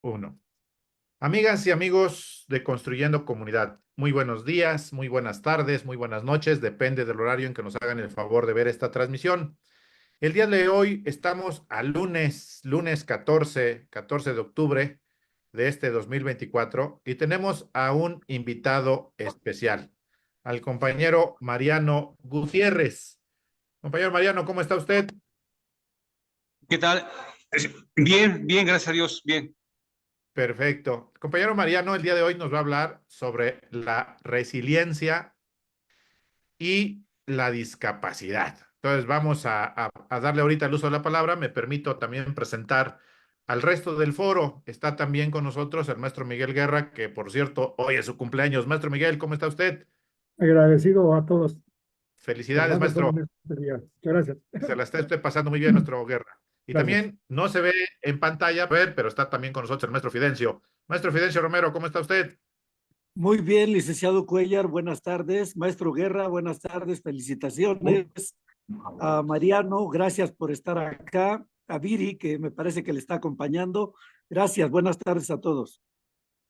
Uno. Amigas y amigos de Construyendo Comunidad, muy buenos días, muy buenas tardes, muy buenas noches, depende del horario en que nos hagan el favor de ver esta transmisión. El día de hoy estamos a lunes 14 de octubre de este 2024 y tenemos a un invitado especial, al compañero Mariano Gutiérrez. Compañero Mariano, ¿cómo está usted? ¿Qué tal? Bien, bien, gracias a Dios, bien. Perfecto. Compañero Mariano, el día de hoy nos va a hablar sobre la resiliencia y la discapacidad. Entonces vamos a darle ahorita el uso de la palabra. Me permito también presentar al resto del foro. Está también con nosotros el maestro Miguel Guerra, que por cierto, hoy es su cumpleaños. Maestro Miguel, ¿cómo está usted? Agradecido a todos por Felicidades, darme todo maestro. este día. Muchas gracias. Se la está usted pasando muy bien, nuestro Guerra. Y Gracias. también no se ve en pantalla, pero está también con nosotros el maestro Fidencio. Maestro Fidencio Romero, ¿cómo está usted? Muy bien, licenciado Cuellar, buenas tardes. Maestro Guerra, buenas tardes, felicitaciones. A Mariano, gracias por estar acá. A Viri, que me parece que le está acompañando. Gracias, buenas tardes a todos.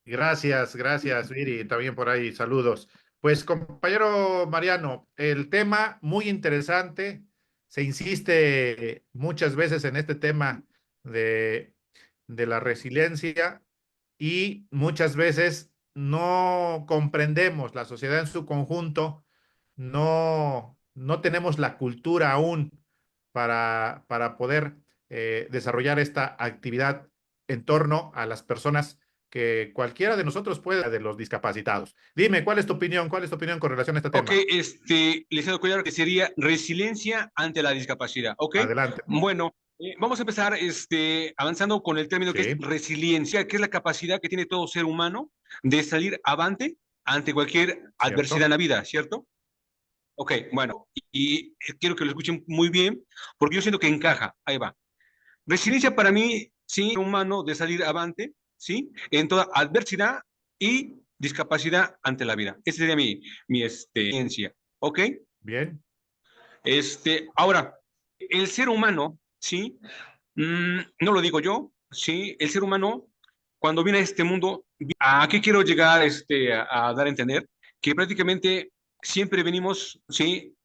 Gracias, Viri, también por ahí, saludos. Pues, compañero Mariano, el tema muy interesante, se insiste muchas veces en este tema de, de la resiliencia y muchas veces no comprendemos la sociedad en su conjunto, no tenemos la cultura aún para poder desarrollar esta actividad en torno a las personas que cualquiera de nosotros puede, de los discapacitados. Dime, ¿cuál es tu opinión? ¿Cuál es tu opinión con relación a este Ok, tema? licenciado Cuellar, que sería resiliencia ante la discapacidad, ¿ok? Adelante. Bueno, vamos a empezar avanzando con el término que es Sí, resiliencia, que es la capacidad que tiene todo ser humano de salir avante ante cualquier adversidad cierto. en la vida, ¿cierto? Ok, bueno, y quiero que lo escuchen muy bien, porque yo siento que encaja, ahí va. Resiliencia para mí, sí, humano de salir avante, ¿sí? En toda adversidad y discapacidad ante la vida. Esa sería mi experiencia, ¿ok? Bien, Ahora, el ser humano, ¿sí? No lo digo yo, ¿sí? El ser humano, cuando viene a este mundo, ¿a qué quiero llegar a dar a entender? Que prácticamente siempre venimos, ¿sí?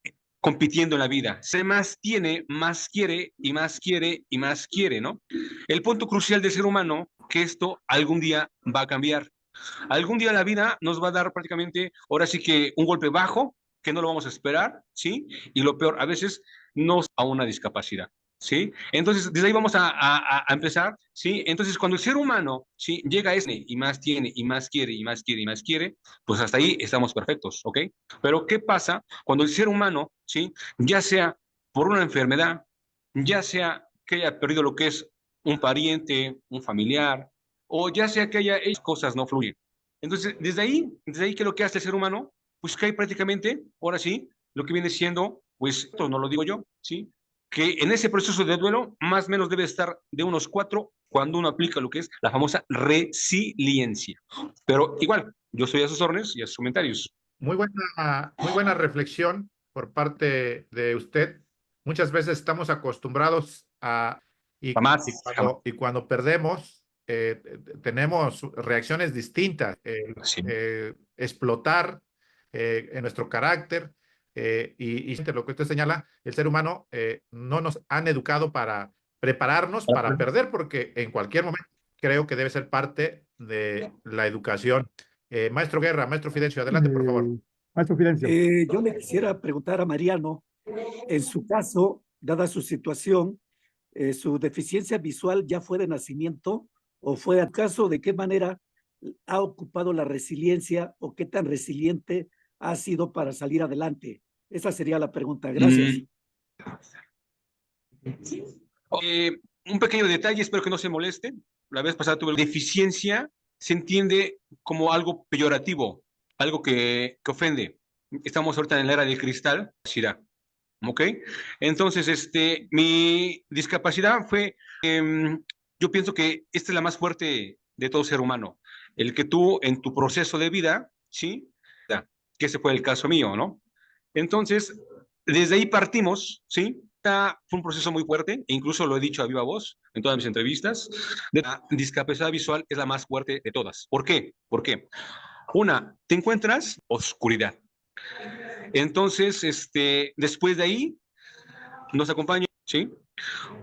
Compitiendo en la vida. Se más tiene, más quiere y más quiere y más quiere, ¿no? El punto crucial del ser humano, que esto algún día va a cambiar. Algún día la vida nos va a dar prácticamente, ahora sí que un golpe bajo, que no lo vamos a esperar, ¿sí? Y lo peor, a veces nos a una discapacidad. ¿Sí? Entonces, desde ahí vamos a empezar, ¿sí? Entonces, cuando el ser humano, ¿sí? Llega a ese y más tiene, y más quiere, y más quiere, y más quiere, pues hasta ahí estamos perfectos, ¿ok? Pero, ¿qué pasa cuando el ser humano, ¿sí? Ya sea por una enfermedad, ya sea que haya perdido lo que es un pariente, un familiar, o ya sea que haya hecho cosas no fluyen. Entonces, desde ahí, ¿qué es lo que hace el ser humano? Pues que hay prácticamente, ahora sí, lo que viene siendo, pues, esto no lo digo yo, ¿sí? Que en ese proceso de duelo, más o menos debe estar de unos 4 cuando uno aplica lo que es la famosa resiliencia. Pero igual, yo estoy a sus órdenes y a sus comentarios. muy buena reflexión por parte de usted. Muchas veces estamos acostumbrados Jamás, jamás. y cuando perdemos, tenemos reacciones distintas. Sí. Explotar en nuestro carácter y lo que usted señala, el ser humano no nos han educado para prepararnos para perder, porque en cualquier momento creo que debe ser parte de la educación. Maestro Guerra, maestro Fidencio, adelante, por favor. Maestro Fidencio. Yo le quisiera preguntar a Mariano, en su caso, dada su situación, su deficiencia visual ya fue de nacimiento o fue al caso, de qué manera ha ocupado la resiliencia o qué tan resiliente ha sido para salir adelante. Esa sería la pregunta. Gracias. Eh, un pequeño detalle, espero que no se moleste. La vez pasada tuve deficiencia, se entiende como algo peyorativo, algo que ofende. Estamos ahorita en la era del cristal, Shira. ¿Ok? Entonces, mi discapacidad fue, yo pienso que esta es la más fuerte de todo ser humano. El que tú en tu proceso de vida, ¿sí? Que ese fue el caso mío, ¿no? Entonces, desde ahí partimos, ¿sí? Fue un proceso muy fuerte, e incluso lo he dicho a viva voz en todas mis entrevistas. La discapacidad visual es la más fuerte de todas. ¿Por qué? ¿Por qué? Una, te encuentras oscuridad. Entonces, después de ahí, nos acompaña, ¿sí?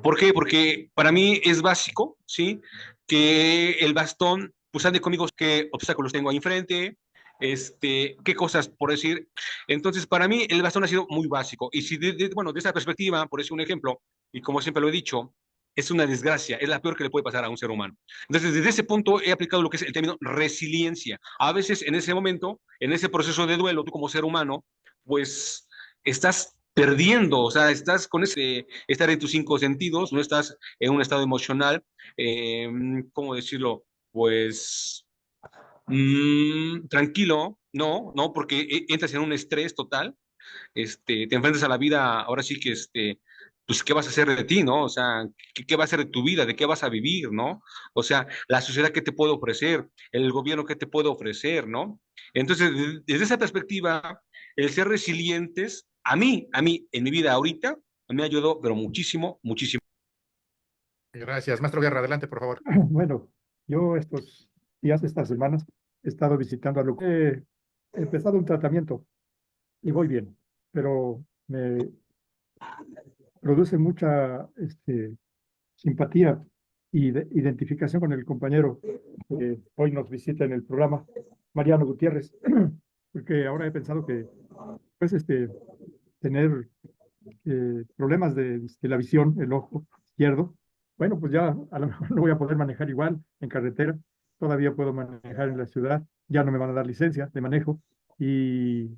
¿Por qué? Porque para mí es básico, ¿sí? Que el bastón, pues ande conmigo, qué obstáculos tengo ahí enfrente, qué cosas por decir. Entonces, para mí el bastón ha sido muy básico. Y si, bueno, de esa perspectiva, por decir un ejemplo, y como siempre lo he dicho, es una desgracia, es la peor que le puede pasar a un ser humano. Entonces, desde ese punto he aplicado lo que es el término resiliencia. A veces en ese momento, en ese proceso de duelo, tú como ser humano, pues estás perdiendo, o sea, estás con ese, estar en tus cinco sentidos, no estás en un estado emocional, eh, ¿cómo decirlo? Pues tranquilo, no, porque entras en un estrés total, te enfrentas a la vida, ahora sí que, pues, ¿qué vas a hacer de ti, no? O sea, ¿qué va a ser de tu vida? ¿De qué vas a vivir, no? O sea, la sociedad, ¿qué te puede ofrecer? El gobierno, ¿qué te puede ofrecer, no? Entonces, desde esa perspectiva, el ser resilientes, en mi vida ahorita, me ha ayudado, pero muchísimo, muchísimo. Gracias. Maestro Guerra, adelante, por favor. Bueno, yo estos días, estas semanas, he estado visitando a lo que he empezado un tratamiento y voy bien, pero me produce mucha simpatía y identificación con el compañero que hoy nos visita en el programa, Mariano Gutiérrez, porque ahora he pensado que pues tener problemas de la visión, el ojo izquierdo, bueno, pues ya a lo mejor no voy a poder manejar igual en carretera, todavía puedo manejar en la ciudad, ya no me van a dar licencia de manejo y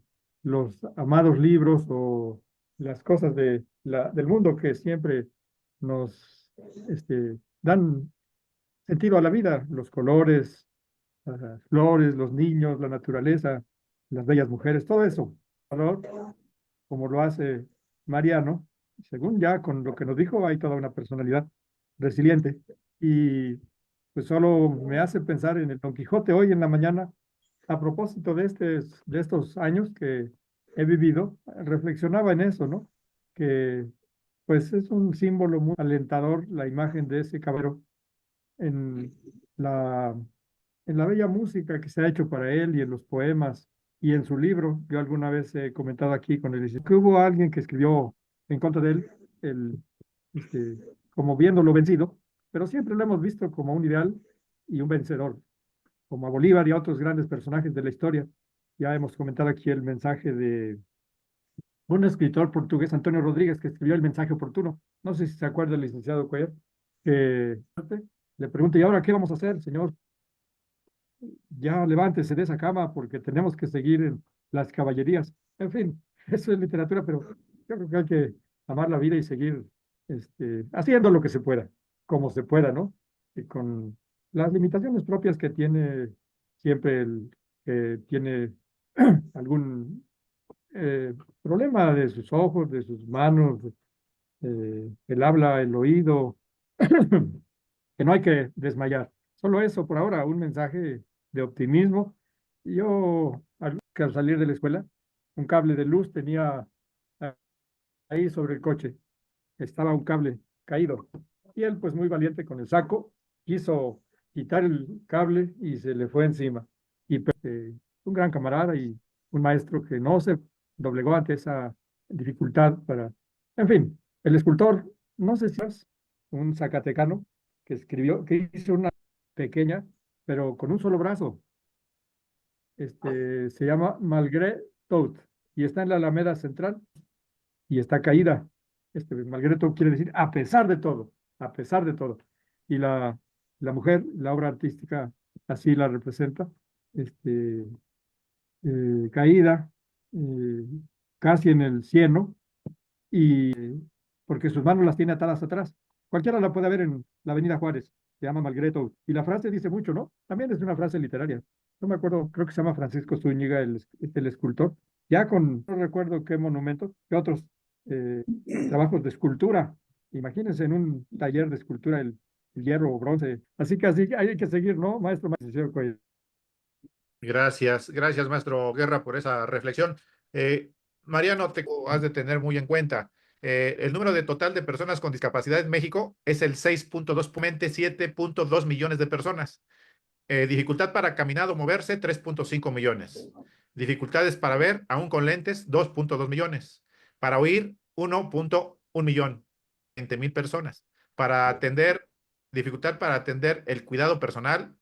los amados libros o las cosas del mundo que siempre nos dan sentido a la vida, los colores, las flores, los niños, la naturaleza, las bellas mujeres, todo eso, valor, como lo hace Mariano, según ya con lo que nos dijo, hay toda una personalidad resiliente. Y pues solo me hace pensar en el Don Quijote hoy en la mañana, a propósito de estos años que he vivido, reflexionaba en eso, ¿no? Que pues es un símbolo muy alentador la imagen de ese caballero en la, en la bella música que se ha hecho para él y en los poemas y en su libro. Yo alguna vez he comentado aquí con él, que hubo alguien que escribió en contra de él, el, como viéndolo vencido, pero siempre lo hemos visto como un ideal y un vencedor, como a Bolívar y a otros grandes personajes de la historia. Ya hemos comentado aquí el mensaje de un escritor portugués, Antonio Rodríguez, que escribió el mensaje oportuno. No sé si se acuerda el licenciado Cuellar, que le pregunta, ¿y ahora qué vamos a hacer, señor? Ya levántese de esa cama porque tenemos que seguir en las caballerías. En fin, eso es literatura, pero yo creo que hay que amar la vida y seguir haciendo lo que se pueda, como se pueda, ¿no? Y con las limitaciones propias que tiene siempre el que tiene algún problema de sus ojos, de sus manos, el habla, el oído, que no hay que desmayar. Solo eso por ahora, un mensaje de optimismo. Yo, que al salir de la escuela, un cable de luz tenía ahí sobre el coche. Estaba un cable caído. Y él, pues muy valiente con el saco, quiso quitar el cable y se le fue encima. Y un gran camarada y un maestro que no se doblegó ante esa dificultad para... En fin, el escultor, no sé si es un zacatecano que escribió, que hizo una pequeña, pero con un solo brazo. Se llama Malgré Tout y está en la Alameda Central y está caída. Malgré Tout quiere decir a pesar de todo, a pesar de todo. Y la mujer, la obra artística, así la representa, caída, eh, casi en el cieno, y porque sus manos las tiene atadas atrás. Cualquiera la puede ver en la Avenida Juárez, se llama Malgreto, y la frase dice mucho, ¿no? También es una frase literaria. No me acuerdo, creo que se llama Francisco Zúñiga, el escultor, ya con, no recuerdo qué monumento, qué otros trabajos de escultura. Imagínense en un taller de escultura el hierro o bronce. Así que así hay que seguir, ¿no, maestro? Gracias, gracias, maestro Guerra, por esa reflexión. Mariano, te has de tener muy en cuenta. El número de total de personas con discapacidad en México es el 6.2, 7.2 millones de personas. Dificultad para caminar o moverse, 3.5 millones. Dificultades para ver, aún con lentes, 2.2 millones. Para oír, 1.1 millón, 20,000 personas. Para atender, dificultad para atender el cuidado personal,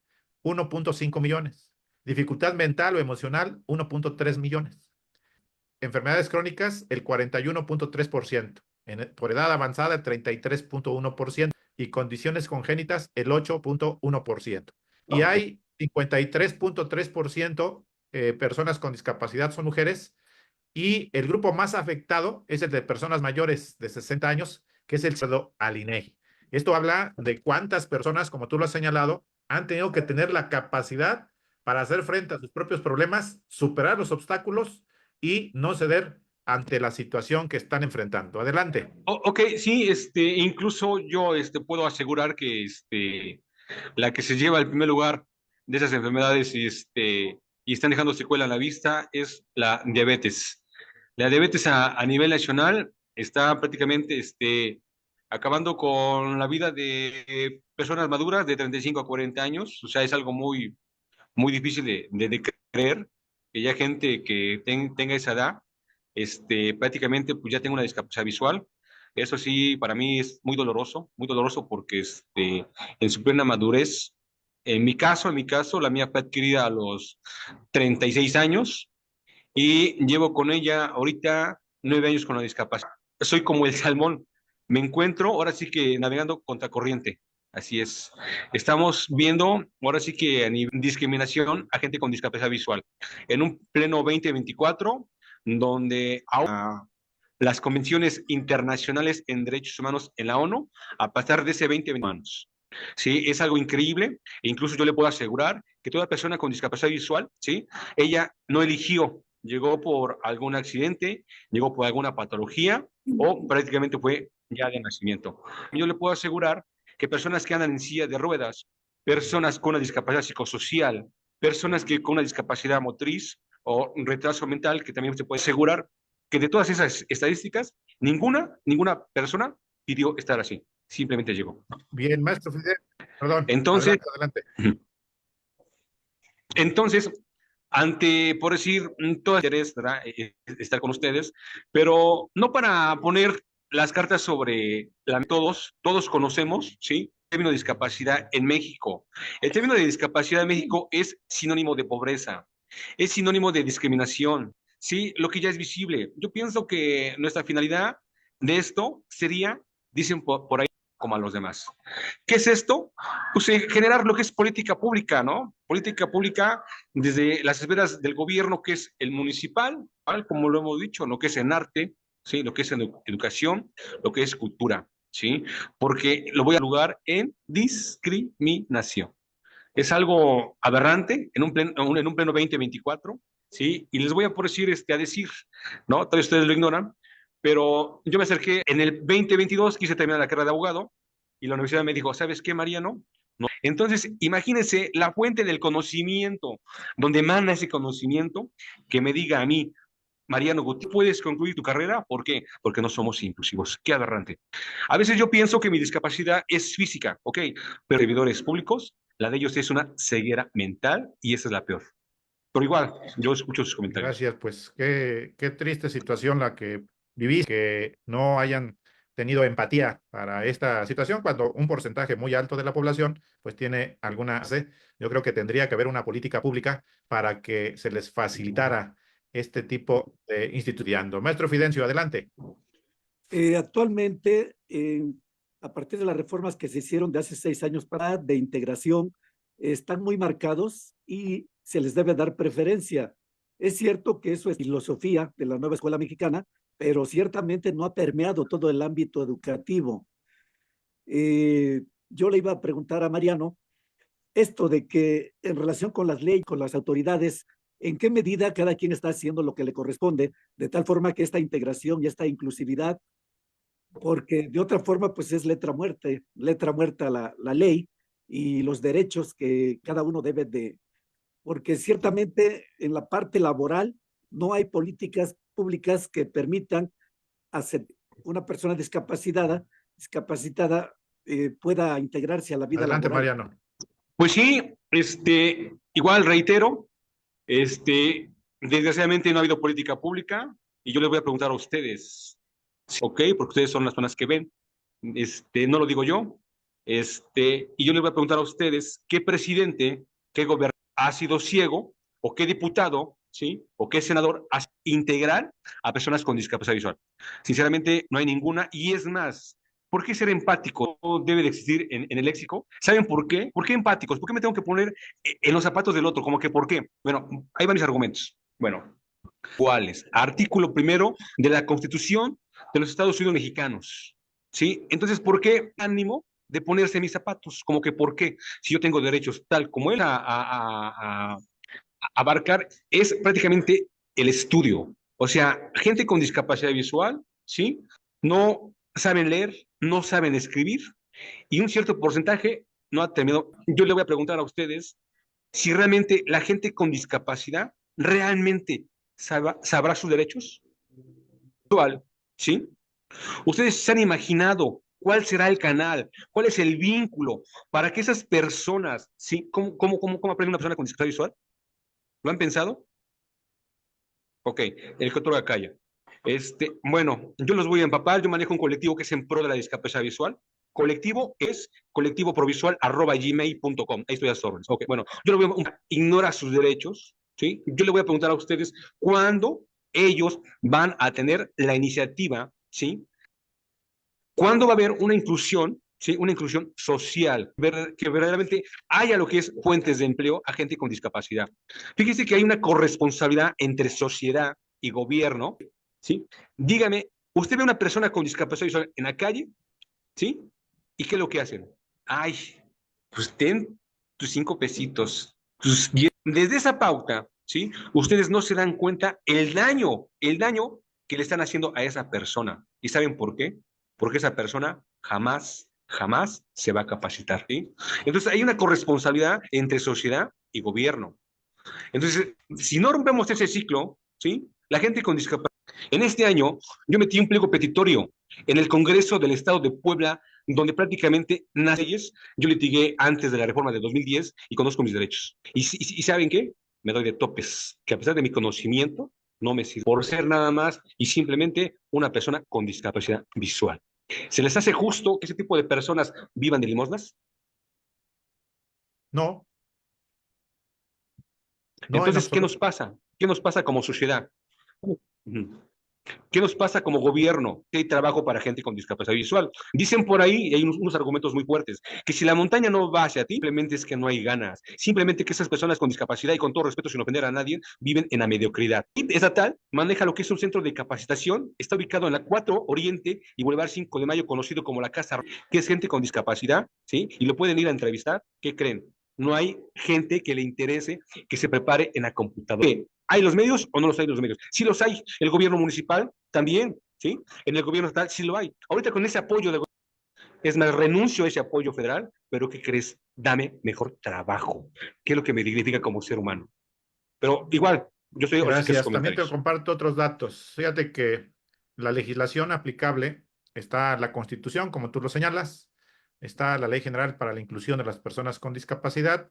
1.5 millones. Dificultad mental o emocional, 1.3 millones. Enfermedades crónicas, el 41.3%. Por edad avanzada, el 33.1%. Y condiciones congénitas, el 8.1%. Y hay 53.3% personas con discapacidad son mujeres. Y el grupo más afectado es el de personas mayores de 60 años, que es el cerdo al INEGI. Esto habla de cuántas personas, como tú lo has señalado, han tenido que tener la capacidad para hacer frente a sus propios problemas, superar los obstáculos y no ceder ante la situación que están enfrentando. Adelante. Ok, sí, incluso yo puedo asegurar que la que se lleva el primer lugar de esas enfermedades y están dejando secuela en la vista es la diabetes. La diabetes a nivel nacional está prácticamente acabando con la vida de personas maduras de 35 a 40 años. O sea, es algo muy, muy difícil de creer que ya gente que tenga esa edad, prácticamente pues ya tenga una discapacidad visual. Eso sí, para mí es muy doloroso porque en su plena madurez, en mi caso, la mía fue adquirida a los 36 años y llevo con ella ahorita 9 años con la discapacidad. Soy como el salmón, me encuentro ahora sí que navegando contra corriente. Así es. Estamos viendo ahora sí que a nivel discriminación a gente con discapacidad visual. En un pleno 2024, donde ahora las convenciones internacionales en derechos humanos en la ONU, a pasar de ese 20 humanos. Sí, es algo increíble. E incluso yo le puedo asegurar que toda persona con discapacidad visual, sí, ella no eligió, llegó por algún accidente, llegó por alguna patología o prácticamente fue ya de nacimiento. Yo le puedo asegurar que personas que andan en silla de ruedas, personas con una discapacidad psicosocial, personas que con una discapacidad motriz o un retraso mental, que también se puede asegurar que de todas esas estadísticas, ninguna persona pidió estar así, simplemente llegó. Bien, maestro Fidel. Perdón, Entonces, adelante, adelante. entonces, por decir, todo interés, ¿verdad? Estar con ustedes, pero no para poner las cartas sobre todos conocemos, ¿sí? El término de discapacidad en México. El término de discapacidad en México es sinónimo de pobreza, es sinónimo de discriminación, ¿sí? Lo que ya es visible. Yo pienso que nuestra finalidad de esto sería, dicen por ahí, como a los demás. ¿Qué es esto? Pues generar lo que es política pública, ¿no? Política pública desde las esferas del gobierno, que es el municipal, ¿vale? Como lo hemos dicho, lo que es en arte, ¿sí? Lo que es en educación, lo que es cultura, ¿sí? Porque lo voy a lugar en discriminación. Es algo aberrante en un pleno 2024, ¿sí? Y les voy a por decir, ¿no? Tal vez ustedes lo ignoran, pero yo me acerqué en el 2022, quise terminar la carrera de abogado y la universidad me dijo, ¿sabes qué, Mariano? No. Entonces, imagínense la fuente del conocimiento, donde emana ese conocimiento, que me diga a mí, Mariano, ¿tú puedes concluir tu carrera? ¿Por qué? Porque no somos inclusivos. Qué aberrante. A veces yo pienso que mi discapacidad es física, ¿ok? Pero servidores públicos, la de ellos es una ceguera mental y esa es la peor. Pero igual, yo escucho sus comentarios. Gracias, pues qué triste situación la que vivís, que no hayan tenido empatía para esta situación, cuando un porcentaje muy alto de la población pues tiene alguna... Yo creo que tendría que haber una política pública para que se les facilitara este tipo de instituciones. Maestro Fidencio, adelante. Actualmente, a partir de las reformas que se hicieron de hace 6 años para de integración, están muy marcados y se les debe dar preferencia. Es cierto que eso es filosofía de la nueva escuela mexicana, pero ciertamente no ha permeado todo el ámbito educativo. Yo le iba a preguntar a Mariano esto de que en relación con las leyes, con las autoridades, ¿en qué medida cada quien está haciendo lo que le corresponde, de tal forma que esta integración y esta inclusividad, porque de otra forma pues es letra muerta la ley y los derechos que cada uno debe de, porque ciertamente en la parte laboral no hay políticas públicas que permitan hacer, una persona discapacitada pueda integrarse a la vida Adelante, laboral. Mariano. Pues sí, igual reitero, desgraciadamente no ha habido política pública y yo les voy a preguntar a ustedes, ¿ok? Porque ustedes son las personas que ven, no lo digo yo, y yo les voy a preguntar a ustedes qué presidente, qué gobernador ha sido ciego o qué diputado, ¿sí? O qué senador ha integral a personas con discapacidad visual. Sinceramente, no hay ninguna y es más, ¿por qué ser empático no debe de existir en el léxico? ¿Saben por qué? ¿Por qué empáticos? ¿Por qué me tengo que poner en los zapatos del otro? Como que ¿por qué? Bueno, ahí van mis argumentos. Bueno, ¿cuáles? Artículo primero de la Constitución de los Estados Unidos mexicanos. ¿Sí? Entonces, ¿por qué ánimo de ponerse mis zapatos? Como que ¿por qué? Si yo tengo derechos tal como él a abarcar, es prácticamente el estudio. O sea, gente con discapacidad visual, ¿sí? No saben leer, no saben escribir y un cierto porcentaje no ha terminado. Yo le voy a preguntar a ustedes si realmente la gente con discapacidad realmente sabrá sus derechos. Actual, ¿sí? Ustedes se han imaginado cuál será el canal, cuál es el vínculo para que esas personas, ¿sí? ¿Cómo aprende una persona con discapacidad visual? ¿Lo han pensado? Ok, el que otorga calla. Bueno, yo los voy a empapar, yo manejo un colectivo que es en pro de la discapacidad visual. Colectivo es colectivoprovisual@gmail.com. Ahí estoy a sus órdenes. Ok, bueno, yo le voy a ignora sus derechos, ¿sí? Yo le voy a preguntar a ustedes cuándo ellos van a tener la iniciativa, ¿sí? ¿Cuándo va a haber una inclusión, ¿sí? Una inclusión social, que verdaderamente haya lo que es fuentes de empleo a gente con discapacidad? Fíjese que hay una corresponsabilidad entre sociedad y gobierno, ¿sí? Dígame, usted ve a una persona con discapacidad visual en la calle, ¿sí? ¿Y qué es lo que hacen? Ay, pues ten tus 5 pesitos. Desde esa pauta, ¿sí? Ustedes no se dan cuenta el daño que le están haciendo a esa persona. ¿Y saben por qué? Porque esa persona jamás se va a capacitar, ¿sí? Entonces hay una corresponsabilidad entre sociedad y gobierno. Entonces, si no rompemos ese ciclo, ¿sí? La gente con discapacidad. En este año, yo metí un pliego petitorio en el Congreso del Estado de Puebla, donde prácticamente leyes, yo litigué antes de la reforma de 2010 y conozco mis derechos. ¿Y saben qué? Me doy de topes, que a pesar de mi conocimiento, no me sirve por ser nada más y simplemente una persona con discapacidad visual. ¿Se les hace justo que ese tipo de personas vivan de limosnas? No, no en Entonces, ¿qué nos absoluto. pasa? ¿Qué nos pasa como sociedad? ¿Qué nos pasa como gobierno? Que hay trabajo para gente con discapacidad visual. Dicen por ahí, y hay unos argumentos muy fuertes, que si la montaña no va hacia ti, simplemente es que no hay ganas. Simplemente que esas personas con discapacidad, y con todo respeto, sin ofender a nadie, viven en la mediocridad. Y estatal maneja lo que es un centro de capacitación, está ubicado en la 4 Oriente y Boulevard 5 de Mayo, conocido como la Casa, que es gente con discapacidad, ¿sí? Y lo pueden ir a entrevistar. ¿Qué creen? No hay gente que le interese que se prepare en la computadora. ¿Hay los medios o no los hay los medios? Sí los hay. El gobierno municipal también, ¿sí? En el gobierno estatal sí lo hay. Ahorita con ese apoyo, es más, renuncio a ese apoyo federal, pero ¿qué crees? Dame mejor trabajo, que es lo que me dignifica como ser humano. Pero igual, yo soy ahora sí que sus Gracias. También te comentarios. comparto otros datos. Fíjate que la legislación aplicable está la Constitución, como tú lo señalas, está la Ley General para la Inclusión de las Personas con Discapacidad,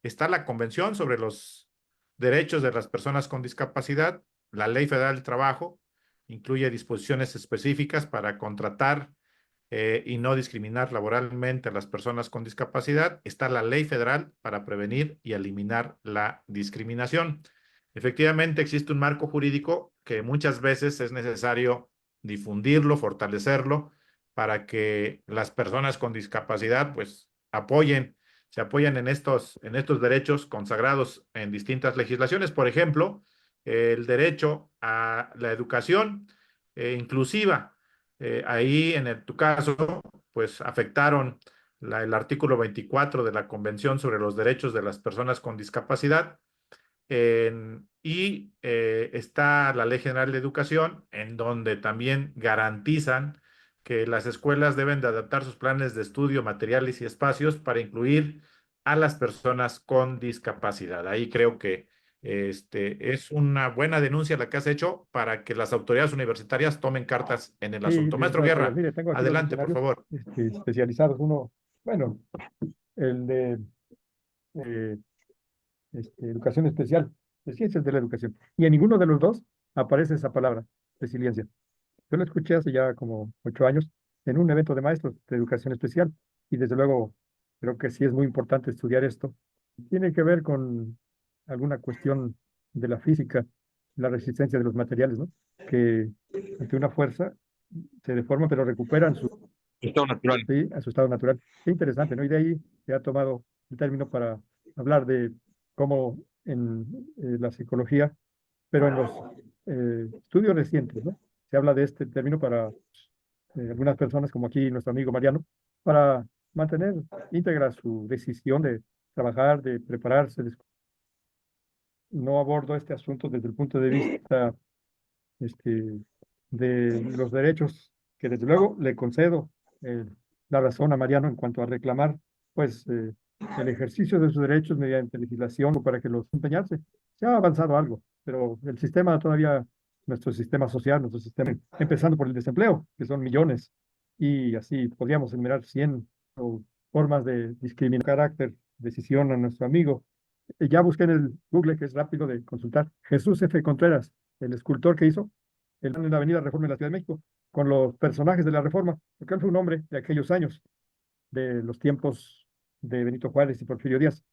está la Convención sobre los Derechos de las Personas con Discapacidad, la Ley Federal del Trabajo, incluye disposiciones específicas para contratar y no discriminar laboralmente a las personas con discapacidad. Está la Ley Federal para prevenir y eliminar la discriminación. Efectivamente, existe un marco jurídico que muchas veces es necesario difundirlo, fortalecerlo, para que las personas con discapacidad pues se apoyen en estos derechos consagrados en distintas legislaciones. Por ejemplo, el derecho a la educación inclusiva. Ahí, tu caso, pues afectaron el artículo 24 de la Convención sobre los Derechos de las Personas con Discapacidad. Está la Ley General de Educación, en donde también garantizan que las escuelas deben de adaptar sus planes de estudio, materiales y espacios para incluir a las personas con discapacidad. Ahí creo que Es una buena denuncia la que has hecho para que las autoridades universitarias tomen cartas en el Sí, asunto. Maestro licenciado Toledo, Guerra, mire, tengo aquí dos adelante, por diccionarios favor. especializados. Uno, bueno, el de eh, educación especial, de ciencias de la educación. Y en ninguno de los dos aparece esa palabra, resiliencia. Yo lo escuché hace ya como 8 años en un evento de maestros de educación especial y desde luego creo que sí es muy importante estudiar esto. Tiene que ver con alguna cuestión de la física, la resistencia de los materiales, ¿no? Que ante una fuerza se deforman pero recuperan Estado natural. sí, a su estado natural. Qué interesante, ¿no? Y de ahí se ha tomado el término para hablar de cómo en la psicología, pero en los estudios recientes, ¿no? Se habla de este término para algunas personas, como aquí nuestro amigo Mariano, para mantener íntegra su decisión de trabajar, de prepararse. No abordo este asunto desde el punto de vista este, de los derechos, que desde luego le concedo eh, la razón a Mariano en cuanto a reclamar, pues, el ejercicio de sus derechos mediante legislación o para que los empeñarse. Se ha avanzado algo, pero el sistema todavía, nuestro sistema social, nuestro sistema, empezando por el desempleo, que son millones, y así podríamos enumerar 100 o formas de discriminar carácter, decisión a nuestro amigo. Ya busqué en el Google, que es rápido de consultar, Jesús F. Contreras, el escultor que hizo en la Avenida Reforma de la Ciudad de México, con los personajes de la Reforma, porque él fue un hombre de aquellos años, de los tiempos de Benito Juárez y Porfirio Díaz.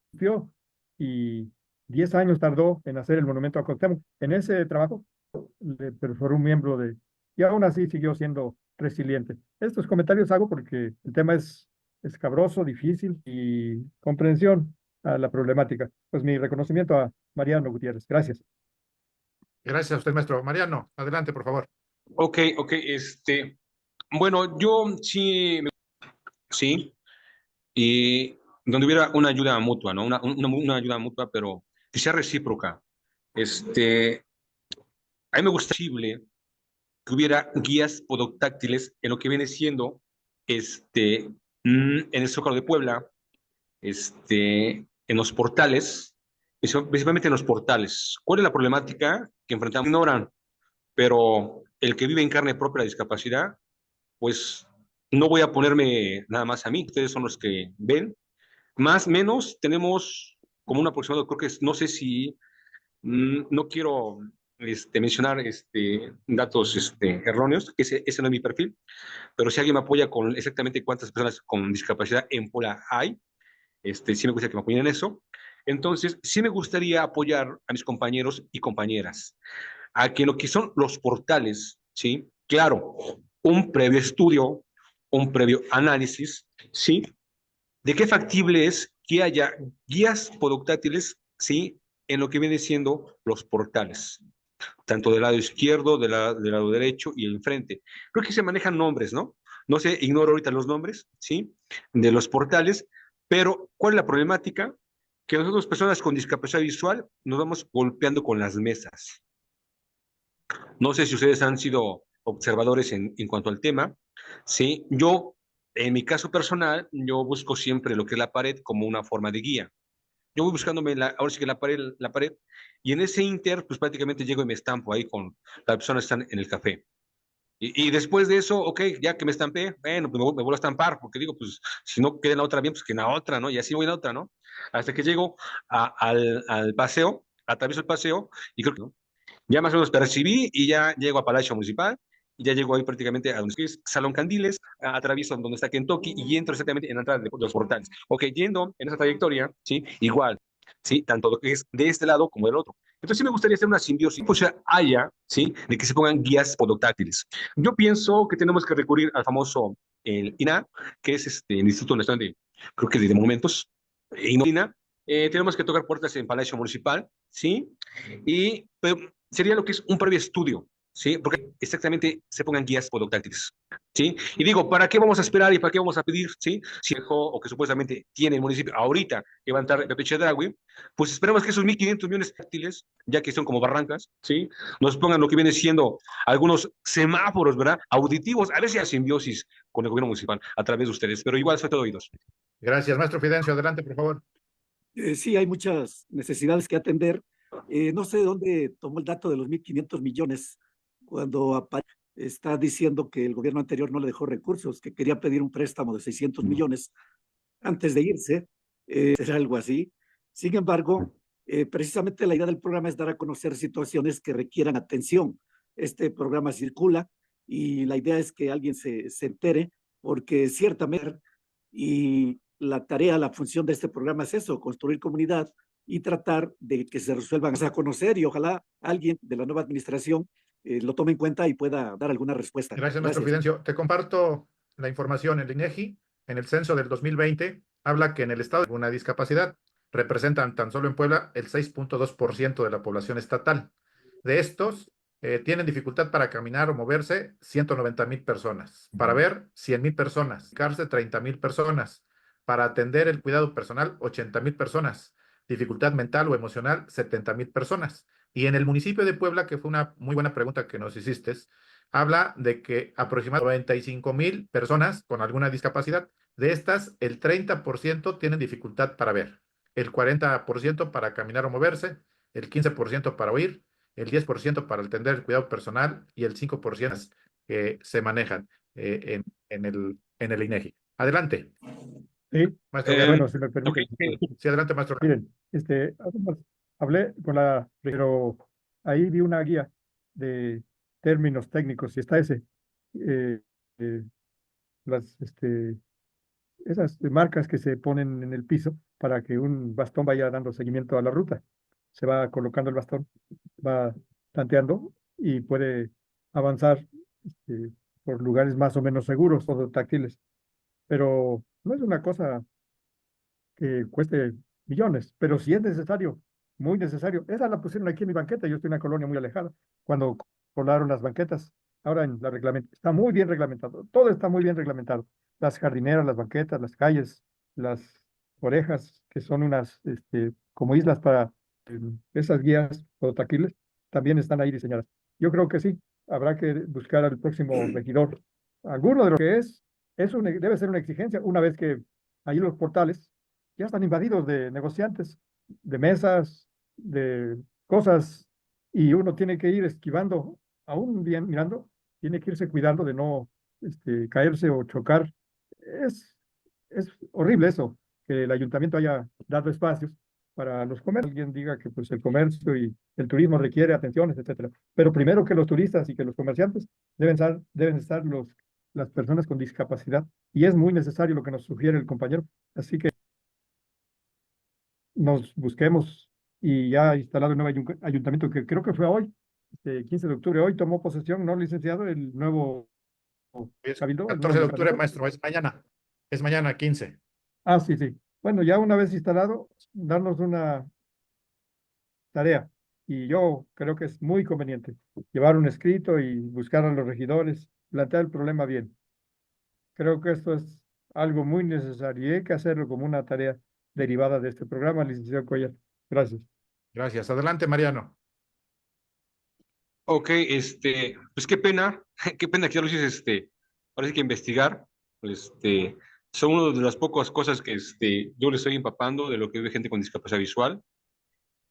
Y 10 años tardó en hacer el monumento a Cuauhtémoc. En ese trabajo le perforó un miembro de, y aún así siguió siendo resiliente. Estos comentarios hago porque el tema es escabroso, difícil y comprensión a la problemática. Pues mi reconocimiento a Mariano Gutiérrez. Gracias. Gracias a usted, maestro. Mariano, adelante, por favor. Ok, bueno, yo sí, sí, y donde hubiera una ayuda mutua, ¿no? Una ayuda mutua, pero que sea recíproca. A mí me gustaría que hubiera guías podotáctiles en lo que viene siendo, en el Zócalo de Puebla, en los portales, principalmente en los portales. ¿Cuál es la problemática que enfrentamos? Ignoran, pero el que vive en carne propia la discapacidad, pues no voy a ponerme nada más a mí, ustedes son los que ven. Más o menos tenemos como un aproximado, creo que es, no sé si, no quiero mencionar datos erróneos, ese no es mi perfil, pero si alguien me apoya con exactamente cuántas personas con discapacidad en Puebla hay, sí me gustaría que me apoyen en eso. Entonces, sí me gustaría apoyar a mis compañeros y compañeras a que lo que son los portales, ¿sí? Claro, un previo estudio, un previo análisis, ¿sí? De qué factible es que haya guías podotáctiles, ¿sí? En lo que viene siendo los portales, tanto del lado izquierdo, del lado derecho y el enfrente. Creo que se manejan nombres, ¿no? No sé, ignoro ahorita los nombres, ¿sí? De los portales, pero ¿cuál es la problemática? Que nosotros, personas con discapacidad visual, nos vamos golpeando con las mesas. No sé si ustedes han sido observadores en cuanto al tema, ¿sí? Yo, en mi caso personal, yo busco siempre lo que es la pared como una forma de guía. Yo voy buscándome, ahora sí que la pared, y en ese inter, pues prácticamente llego y me estampo ahí con las personas que están en el café. Y después de eso, ok, ya que me estampé, bueno, pues me vuelvo a estampar, porque digo, pues si no queda en la otra bien, pues que en la otra, ¿no? Y así voy en la otra, ¿no? Hasta que llego al paseo, atravieso el paseo, y creo que, ¿no? Ya más o menos percibí y ya llego a Palacio Municipal y ya llego ahí prácticamente a donde es Salón Candiles, atravieso donde está Kentucky y entro exactamente en la entrada de los portales. Ok, yendo en esa trayectoria, ¿sí? Igual, ¿sí? Tanto lo que es de este lado como del otro. Entonces sí me gustaría hacer una simbiosis, pues haya, ¿sí? De que se pongan guías podotáctiles. Yo pienso que tenemos que recurrir al famoso el INA, que es el Instituto Nacional de, creo que de Monumentos, INA. Tenemos que tocar puertas en Palacio Municipal, ¿sí? Y pero sería lo que es un previo estudio, ¿sí? Porque exactamente se pongan guías podotáctiles, ¿sí? Y digo, ¿para qué vamos a esperar y para qué vamos a pedir, ¿sí? Si dejó o que supuestamente tiene el municipio ahorita que va a entrar Pepe Chedraui, pues esperemos que esos 1.500 millones táctiles, ya que son como barrancas, ¿sí? Nos pongan lo que viene siendo algunos semáforos, ¿verdad? Auditivos, a ver si hay simbiosis con el gobierno municipal a través de ustedes, pero igual soy todo oídos. Gracias, maestro Fidencio. Adelante, por favor. Sí, hay muchas necesidades que atender, No sé de dónde tomó el dato de los 1.500 millones cuando está diciendo que el gobierno anterior no le dejó recursos, que quería pedir un préstamo de 600 millones antes de irse, era algo así. Sin embargo, precisamente la idea del programa es dar a conocer situaciones que requieran atención. Este programa circula y la idea es que alguien se entere, porque ciertamente, y la tarea, la función de este programa es eso, construir comunidad y tratar de que se resuelvan a conocer, y ojalá alguien de la nueva administración lo tome en cuenta y pueda dar alguna respuesta. Gracias, maestro Gracias. Fidencio. Te comparto la información. El INEGI, en el censo del 2020, habla que en el estado de una discapacidad representan tan solo en Puebla el 6.2% de la población estatal. De estos, tienen dificultad para caminar o moverse 190,000 personas, para ver 100,000 personas, cárcel 30,000 personas, para atender el cuidado personal 80,000 personas, dificultad mental o emocional 70,000 personas. Y en el municipio de Puebla, que fue una muy buena pregunta que nos hiciste, habla de que aproximadamente 95,000 personas con alguna discapacidad, de estas el 30% tienen dificultad para ver, el 40% para caminar o moverse, el 15% para oír, el 10% para atender el cuidado personal y el 5% que se manejan en el INEGI. Adelante, Sí, maestro Galo. bueno, si me Ok, permite. Sí, adelante, maestro Galo. Miren, además, hablé con pero ahí vi una guía de términos técnicos y está eh, eh, las, esas marcas que se ponen en el piso para que un bastón vaya dando seguimiento a la ruta. Se va colocando el bastón, va tanteando y puede avanzar por lugares más o menos seguros o táctiles. Pero no es una cosa que cueste millones, pero si es necesario, muy necesario. Esa la pusieron aquí en mi banqueta, yo estoy en una colonia muy alejada, cuando colaron las banquetas, ahora en la reglamento, está muy bien reglamentado, todo está muy bien reglamentado. Las jardineras, las banquetas, las calles, las orejas, que son unas, como islas para esas guías taquiles, también están ahí diseñadas. Yo creo que sí, habrá que buscar al próximo regidor. Alguno de lo que debe ser una exigencia, una vez que ahí los portales ya están invadidos de negociantes, de mesas, de cosas, y uno tiene que ir esquivando, aún bien mirando, tiene que irse cuidando de no caerse o chocar. Es, es horrible eso, que el ayuntamiento haya dado espacios para los comercios. Alguien diga que pues, el comercio y el turismo requiere atenciones, etcétera. Pero primero que los turistas y que los comerciantes deben estar las personas con discapacidad. Y es muy necesario lo que nos sugiere el compañero. Así que nos busquemos y ya instalado el nuevo ayuntamiento, que creo que fue hoy, 15 de octubre. Hoy tomó posesión, ¿no, licenciado? El nuevo Es cabildo, el 14 nuevo de octubre, cabildo. maestro, es mañana 15. Ah, sí, sí. Bueno, ya una vez instalado, darnos una tarea. Y yo creo que es muy conveniente llevar un escrito y buscar a los regidores, plantear el problema bien. Creo que esto es algo muy necesario y hay que hacerlo como una tarea derivada de este programa, licenciado Cuellar. Gracias. Gracias. Adelante, Mariano. ok, pues qué pena, qué pena que ya lo hiciste, ahora sí que investigar, son una de las pocas cosas que, yo le estoy empapando de lo que vive gente con discapacidad visual.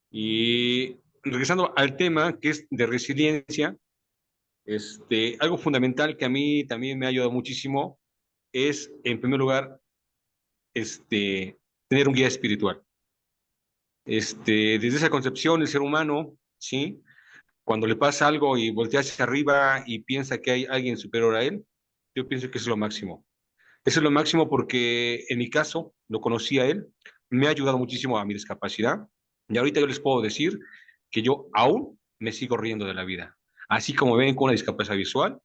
Y regresando al tema que es de resiliencia, algo fundamental que a mí también me ha ayudado muchísimo es, en primer lugar, tener un guía espiritual. Desde esa concepción, el ser humano, ¿sí? Cuando le pasa algo y voltea hacia arriba y piensa que hay alguien superior a él, yo pienso que eso es lo máximo. Eso es lo máximo porque en mi caso lo conocí a él, me ha ayudado muchísimo a mi discapacidad y ahorita yo les puedo decir que yo aún me sigo riendo de la vida. Así como ven con una discapacidad visual,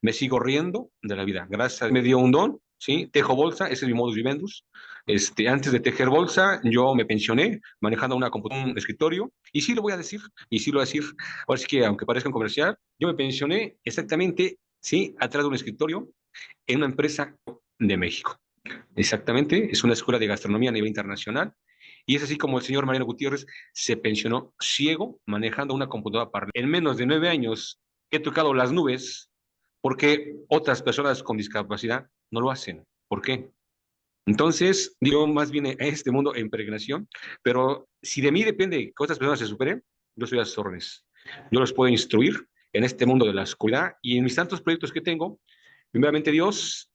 me sigo riendo de la vida. Gracias a Dios me dio un don, ¿sí? Tejo bolsa, ese es mi modus vivendus. Antes de tejer bolsa, yo me pensioné manejando una computadora, un escritorio, y sí lo voy a decir, y sí lo voy a decir, ahora sí que aunque parezca un comercial, yo me pensioné exactamente, ¿sí? Atrás de un escritorio en una empresa de México. Exactamente, es una escuela de gastronomía a nivel internacional. Y es así como el señor Mariano Gutiérrez se pensionó ciego manejando una computadora para... En menos de 9 años he tocado las nubes porque otras personas con discapacidad no lo hacen. ¿Por qué? Entonces, digo más bien a este mundo en peregrinación, pero si de mí depende que otras personas se superen, yo soy a sus órdenes. Yo los puedo instruir en este mundo de la oscuridad y en mis tantos proyectos que tengo. Primeramente Dios,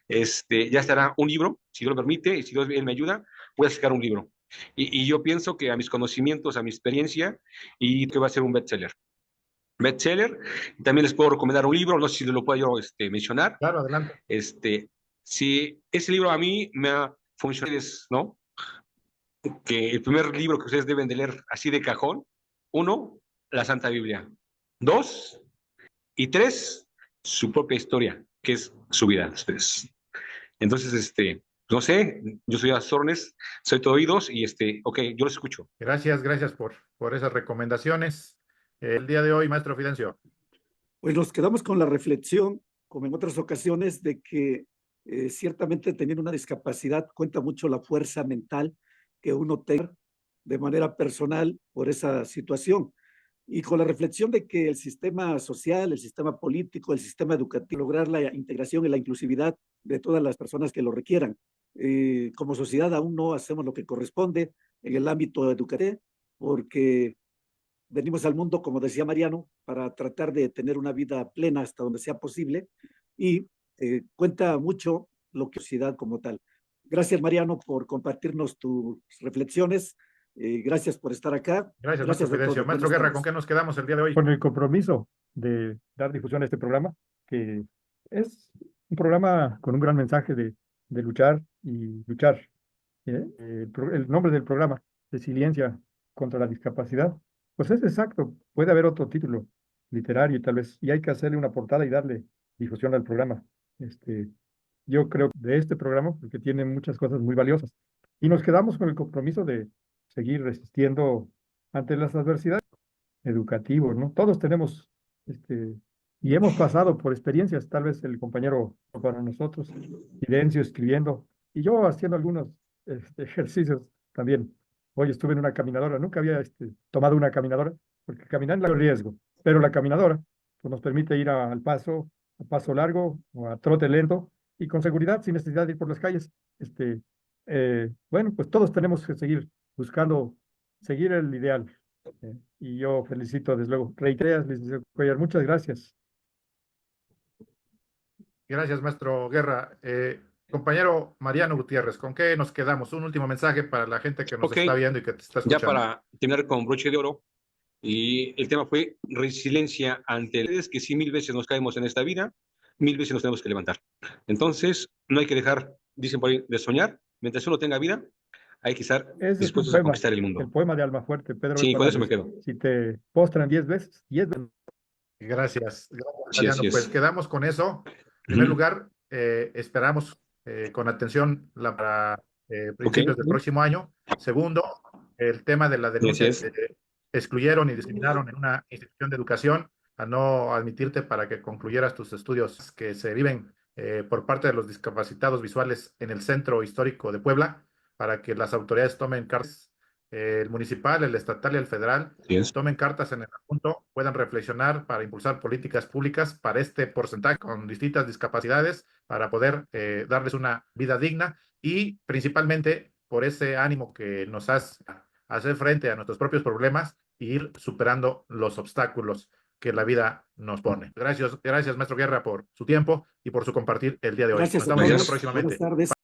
ya estará un libro, si Dios lo permite, y si Dios me ayuda, voy a sacar un libro. Y yo pienso que a mis conocimientos, a mi experiencia, y que va a ser un bestseller. También les puedo recomendar un libro, no sé si lo puedo yo mencionar. Claro, adelante. Si ese libro a mí me ha funcionado, ¿no? Que el primer libro que ustedes deben de leer así de cajón, 1, la Santa Biblia. 2 y 3, su propia historia, que es su vida de ustedes. Entonces, no sé, yo soy Azornes, soy todo oídos y ok, yo los escucho. Gracias por esas recomendaciones. El día de hoy, maestro Fidencio. Pues nos quedamos con la reflexión, como en otras ocasiones, de que ciertamente teniendo una discapacidad cuenta mucho la fuerza mental que uno tenga de manera personal por esa situación. Y con la reflexión de que el sistema social, el sistema político, el sistema educativo, lograr la integración y la inclusividad de todas las personas que lo requieran. Como sociedad aún no hacemos lo que corresponde en el ámbito educativo, porque venimos al mundo, como decía Mariano, para tratar de tener una vida plena hasta donde sea posible y cuenta mucho lo que es sociedad como tal. Gracias, Mariano, por compartirnos tus reflexiones. Gracias por estar acá. Gracias, maestro Fidencio. Maestro Guerra, ¿con qué nos quedamos el día de hoy? Con el compromiso de dar difusión a este programa, que es un programa con un gran mensaje de luchar y luchar. El nombre del programa, Resiliencia contra la Discapacidad, pues es exacto. Puede haber otro título literario tal vez, y hay que hacerle una portada y darle difusión al programa. Yo creo de este programa, porque tiene muchas cosas muy valiosas. Y nos quedamos con el compromiso de seguir resistiendo ante las adversidades educativas, ¿no? Todos tenemos, y hemos pasado por experiencias, tal vez el compañero para nosotros, Fidencio escribiendo, y yo haciendo algunos ejercicios también. Hoy estuve en una caminadora, nunca había tomado una caminadora, porque caminar es riesgo, pero la caminadora pues, nos permite ir al paso, a paso largo o a trote lento, y con seguridad, sin necesidad de ir por las calles. Bueno, pues todos tenemos que seguir buscando, seguir el ideal. Y yo felicito, desde luego, reiteras, licenciado Cuellar, muchas gracias. Gracias, maestro Guerra. Compañero Mariano Gutiérrez, ¿con qué nos quedamos? Un último mensaje para la gente que nos Ok, está viendo y que te está ya escuchando. para terminar con broche de oro, y el tema fue resiliencia ante el que si 1000 veces nos caemos en esta vida, 1000 veces nos tenemos que levantar. Entonces, no hay que dejar, dicen por ahí, de soñar. Mientras uno tenga vida, hay que estar Ese es un dispuestos a poema, conquistar el mundo. el poema de Almafuerte, Pedro Sí, con eso me Fernández. quedo. Si te postran 10 veces, 10 veces. Gracias, Sí, Mariano. así Pues es. quedamos con eso. En primer Ujú. lugar, esperamos con atención para Ok, principios del próximo año. Segundo, el tema de la denuncia así es. que excluyeron y discriminaron en una institución de educación a no admitirte para que concluyeras tus estudios que se viven por parte de los discapacitados visuales en el centro histórico de Puebla, para que las autoridades tomen cartas, el municipal, el estatal y el federal, Así es. tomen cartas en el asunto, puedan reflexionar para impulsar políticas públicas para este porcentaje con distintas discapacidades, para poder darles una vida digna y principalmente por ese ánimo que nos hace hacer frente a nuestros propios problemas e ir superando los obstáculos que la vida nos pone. Gracias, maestro Guerra, por su tiempo y por su compartir el día de hoy. Nos Gracias a estamos viendo todos. Buenas próximamente. tardes.